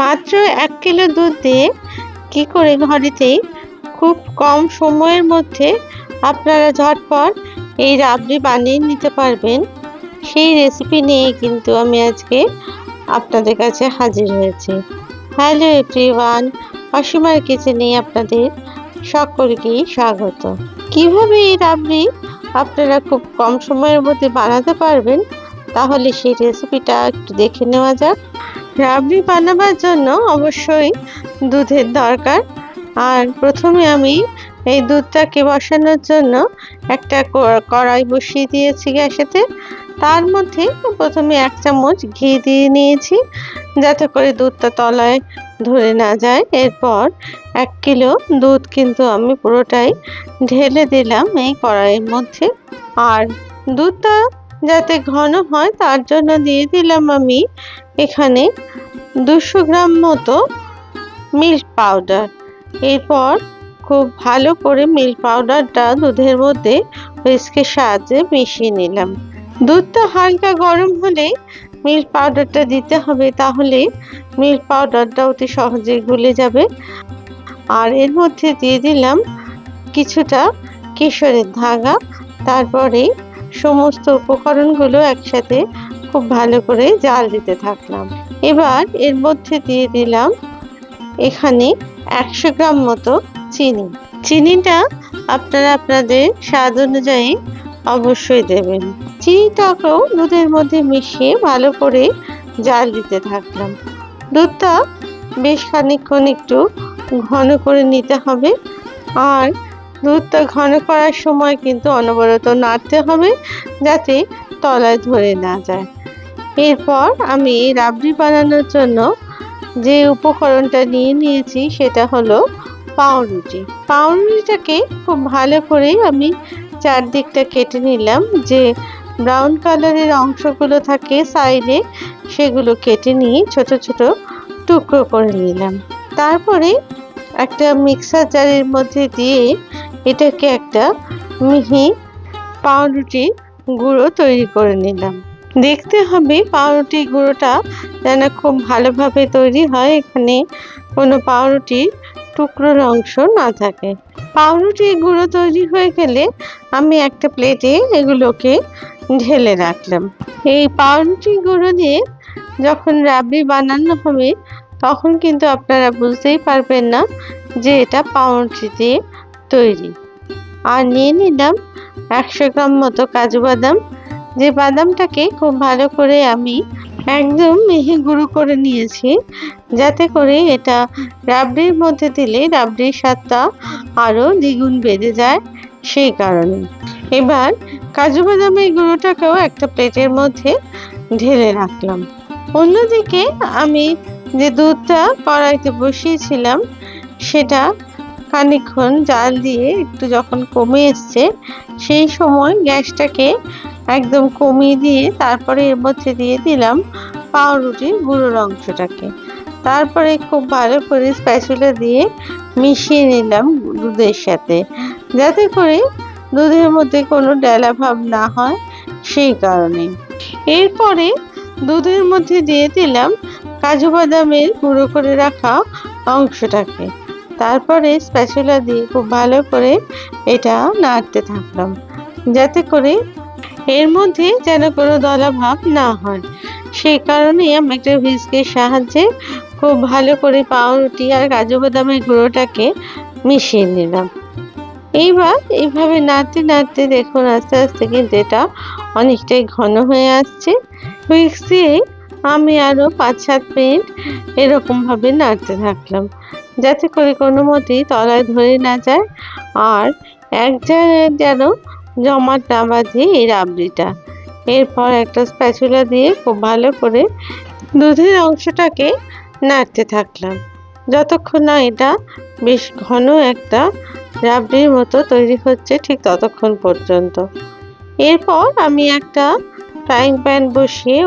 মাত্র 1 কিলো দুধ দিয়ে কি করে ঘরেতেই খুব কম সময়ের মধ্যে আপনারা ঝটপট এই রাবড়ি বানিয়ে নিতে পারবেন, সেই রেসিপি নিয়ে কিন্তু আমি আজকে আপনাদের কাছে হাজির হয়েছি। হ্যালো এভরিওয়ান, অসীমার কিচেনে আপনাদের সকলকেই স্বাগত। কিভাবে এই রাবড়ি আপনারা খুব কম সময়ের মধ্যে বানাতে পারবেন, তাহলে সেই রেসিপিটা একটু দেখে নেওয়া যাক। রাবড়ি বানাবার জন্য অবশ্যই দুধের দরকার। আর প্রথমে আমি এই দুধটাকে বসানোর জন্য একটা কড়াই বসিয়ে দিয়েছি গ্যাসেতে। তার মধ্যে প্রথমে 1 চামচ ঘি দিয়ে নিয়েছি, যাতে করে দুধটা তলায় ধরে না যায়। এরপর 1 কিলো দুধ কিন্তু আমি পুরোটাই ঢেলে দিলাম এই কড়াইয়ের মধ্যে। আর দুধটা যাতে ঘন হয় তার জন্য দিয়ে দিলাম আমি এখানে 200 গ্রাম মতো মিল্ক পাউডার। এরপর খুব ভালো করে মিল্ক পাউডারটা দুধের মধ্যে হুইস্কের সাহায্যে মিশিয়ে নিলাম। দুধটা হালকা গরম হলে মিল্ক পাউডারটা দিতে হবে, তাহলে মিল্ক পাউডারটা অতি সহজে গলে যাবে। আর এর মধ্যে দিয়ে দিলাম কিছুটা কেশরের ধাগা। তারপরে সমস্ত উপকরণগুলো একসাথে খুব ভালো করে জাল দিতে থাকলাম। এবার এর মধ্যে দিয়ে দিলাম এখানে 100 গ্রাম মতো চিনি। চিনিটা আপনারা আপনাদের স্বাদ অনুযায়ী অবশ্যই দেবেন। চিনিটাকেও দুধের মধ্যে মিশিয়ে ভালো করে জাল দিতে থাকলাম। দুধটা বেশ খানিকক্ষণ একটু ঘন করে নিতে হবে। আর দুধটা ঘন করার সময় কিন্তু অনবরত নাড়তে হবে, যাতে তলায় ধরে না যায়। এরপর আমি রাবড়ি বানানোর জন্য যে উপকরণটা নিয়ে নিয়েছি সেটা হলো পাউরুটি। পাউরুটিটাকে খুব ভালো করে আমি চারদিকটা কেটে নিলাম। যে ব্রাউন কালারের অংশগুলো থাকে সাইডে, সেগুলো কেটে নিয়ে ছোট ছোট টুকরো করে নিলাম। তারপরে একটা মিক্সার জারের মধ্যে দিয়ে এটাকে একটা মিহি পাউরুটি গুঁড়ো তৈরি করে নিলাম। দেখতে হবে পাউরুটি গুঁড়োটা যেন খুব ভালোভাবে তৈরি হয়, এখানে কোনো পাউরুটির টুকরোর অংশ না থাকে। পাউরুটি গুঁড়ো তৈরি হয়ে গেলে আমি একটা প্লেটে এগুলোকে ঢেলে রাখলাম। এই পাউরুটি গুঁড়ো দিয়ে যখন রাবড়ি বানানো হবে, তখন কিন্তু আপনারা বুঝতেই পারবেন না যে এটা পাউরুটি দিয়ে তৈরি। আর নিয়ে নিলাম 100 গ্রাম মতো কাজু বাদাম। যে বাদামটাকে খুব ভালো করে আমি একদম মিহি গুঁড়ো করে নিয়েছি, যাতে করে এটা রাবড়ির মধ্যে দিলে রাবড়ির স্বাদটা আরও দ্বিগুণ বেড়ে যায়, সেই কারণে। এবার কাজু বাদামের গুঁড়োটাকেও একটা প্লেটের মধ্যে ঢেলে রাখলাম। অন্যদিকে আমি যে দুধটা কড়াইতে বসিয়েছিলাম, সেটা খানিকক্ষণ জাল দিয়ে একটু যখন কমে এসছে, সেই সময় গ্যাসটাকে একদম কমিয়ে দিয়ে তারপরে এর মধ্যে দিয়ে দিলাম পাউরুটির গুঁড়োর অংশটাকে। তারপরে খুব ভালো করে স্প্যাচুলা দিয়ে মিশিয়ে নিলাম দুধের সাথে, যাতে করে দুধের মধ্যে কোনো ডেলা ভাব না হয়, সেই কারণে। এরপরে দুধের মধ্যে দিয়ে দিলাম কাজু বাদামের গুঁড়ো করে রাখা অংশটাকে। তারপরে স্প্যাচুলা দিয়ে খুব ভালো করে এটা নাড়তে থাকলাম, যাতে করে এর মধ্যে যেন কোনো দলা ভাব না হয়, সেই কারণে আমি একটা হুইস্কের সাহায্যে খুব ভালো করে পাউরুটি আর কাজু বাদামের গুঁড়োটাকে মিশিয়ে নিলাম। এইবার এইভাবে নাড়তে নাড়তে দেখুন আস্তে আস্তে কিন্তু এটা অনেকটাই ঘন হয়ে আসছে। হুইস্ক দিয়ে আমি আরও 5-7 মিনিট এরকমভাবে নাড়তে থাকলাম, যাতে করে কোনো মতেই তলায় ধরে না যায় আর এক জায়গায় যেন জমাট না বাঁধে এই রাবড়িটা। এরপর একটা স্প্যাচুলা দিয়ে খুব ভালো করে দুধের অংশটাকে নাড়তে থাকলাম, যতক্ষণ না এটা বেশ ঘন একটা রাবড়ির মতো তৈরি হচ্ছে, ঠিক ততক্ষণ পর্যন্ত। এরপর আমি একটা ফ্রাইং প্যান বসিয়ে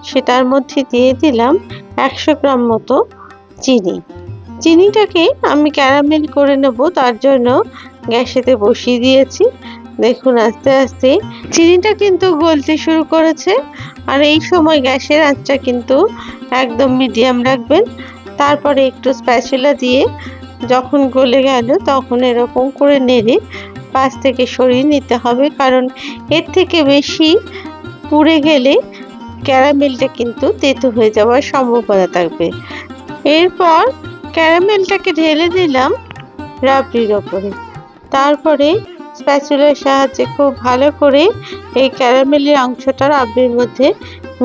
সেটার মধ্যে দিয়ে দিলাম 100 গ্রাম মতো চিনি। চিনিটাকে আমি ক্যারামেল করে নেব, তার জন্য গ্যাসেতে বসিয়ে দিয়েছি। দেখুন আস্তে আস্তে চিনিটা কিন্তু গলতে শুরু করেছে। আর এই সময় গ্যাসের আঁচটা কিন্তু একদম মিডিয়াম রাখবেন। তারপরে একটু স্প্যাচুলা দিয়ে যখন গলে গেল তখন এরকম করে নেড়ে পাশ থেকে সরিয়ে নিতে হবে, কারণ এর থেকে বেশি পুড়ে গেলে ক্যারামেলটা কিন্তু তেতো হয়ে যাওয়ার সম্ভাবনা থাকবে। এরপর ক্যারামেলটাকে ঢেলে দিলাম রাবড়ির ওপরে। তারপরে স্প্যাচুলার সাহায্যে খুব ভালো করে এই ক্যারামেলের অংশটা রাবড়ির মধ্যে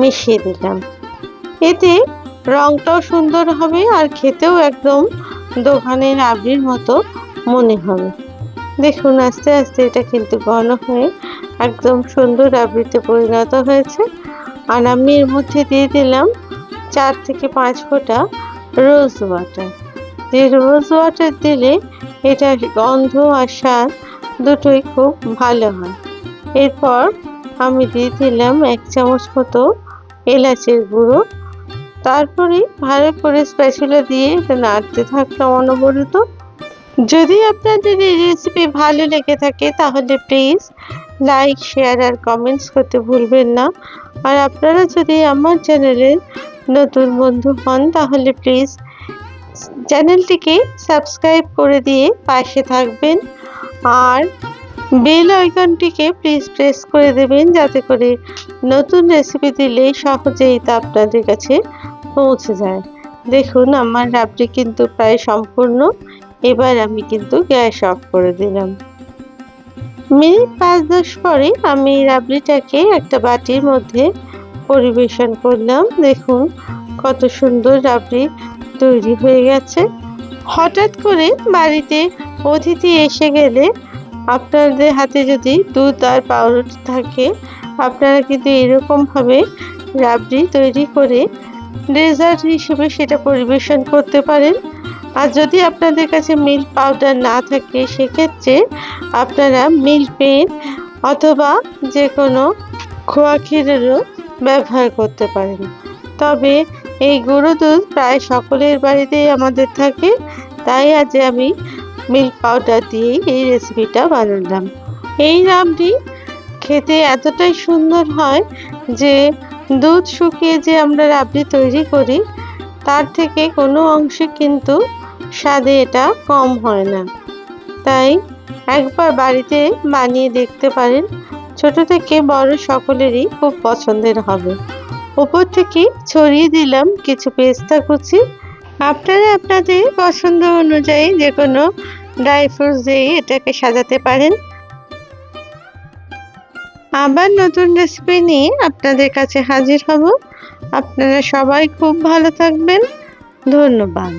মিশিয়ে দিলাম। এতে রংটাও সুন্দর হবে আর খেতেও একদম দোকানের রাবড়ির মতো মনে হবে। দেখুন আস্তে আস্তে এটা কিন্তু ঘন হয়ে একদম সুন্দর রাবড়িতে পরিণত হয়েছে। আর আমি এর মধ্যে দিয়ে দিলাম 4 থেকে 5 ফোঁটা রোজ ওয়াটার। এই রোজ ওয়াটার দিলে এটার গন্ধ আর স্বাদ দুটোই খুব ভালো হয়। এরপর আমি দিয়ে দিলাম 1 চামচ মতো এলাচের গুঁড়ো। তারপরে ভালো করে স্প্যাচুলা দিয়ে এটা নাড়তে থাকলাম অনবরত। যদি আপনাদের এই রেসিপি ভালো লেগে থাকে তাহলে প্লিজ লাইক, শেয়ার আর কমেন্টস করতে ভুলবেন না। আর আপনারা যদি আমার চ্যানেলের নতুন বন্ধু হন তাহলে প্লিজ চ্যানেলটিকে সাবস্ক্রাইব করে দিয়ে পাশে থাকবেন আর বেল আইকনটিকে প্লিজ প্রেস করে দেবেন, যাতে করে নতুন রেসিপি দিলে সহজেই তা আপনাদের কাছে পৌঁছে যায়। দেখুন আমার রাবড়ি কিন্তু প্রায় সম্পূর্ণ। এবার আমি কিন্তু গ্যাস অফ করে দিলাম। মিনিট 5-10 পরে আমি রাবড়িটাকে একটা বাটির মধ্যে পরিবেশন করলাম। দেখুন কত সুন্দর রাবড়ি তৈরি হয়ে গেছে। হঠাৎ করে বাড়িতে অতিথি এসে গেলে আপনাদের হাতে যদি দুধ আর পাউরুটি থাকে, আপনারা কিন্তু এরকমভাবে রাবড়ি তৈরি করে ডেজার্ট হিসেবে সেটা পরিবেশন করতে পারেন। আর যদি আপনাদের কাছে মিল্ক পাউডার না থাকে সেক্ষেত্রে আপনারা মিল্ক মেড অথবা যে কোনো খোয়া ক্ষীরেরও ব্যবহার করতে পারেন। তবে এই গুঁড়ো দুধ প্রায় সকলের বাড়িতেই আমাদের থাকে, তাই আজ আমি মিল্ক পাউডার দিয়েই এই রেসিপিটা বানালাম। এই রাবড়ি খেতে এতটাই সুন্দর হয় যে দুধ শুকিয়ে যে আমরা রাবড়ি তৈরি করি তার থেকে কোনো অংশে কিন্তু স্বাদে এটা কম হয় না। তাই একবার বাড়িতে বানিয়ে দেখতে পারেন, ছোট থেকে বড় সকলেরই খুব পছন্দের হবে। উপর থেকে ছড়িয়ে দিলাম কিছু পেস্তা কুচি। আপনারা আপনাদের পছন্দ অনুযায়ী যে কোনো ড্রাই ফ্রুটস দিয়ে এটাকে সাজাতে পারেন। আবার নতুন রেসিপি নিয়ে আপনাদের কাছে হাজির হব। আপনারা সবাই খুব ভালো থাকবেন। ধন্যবাদ।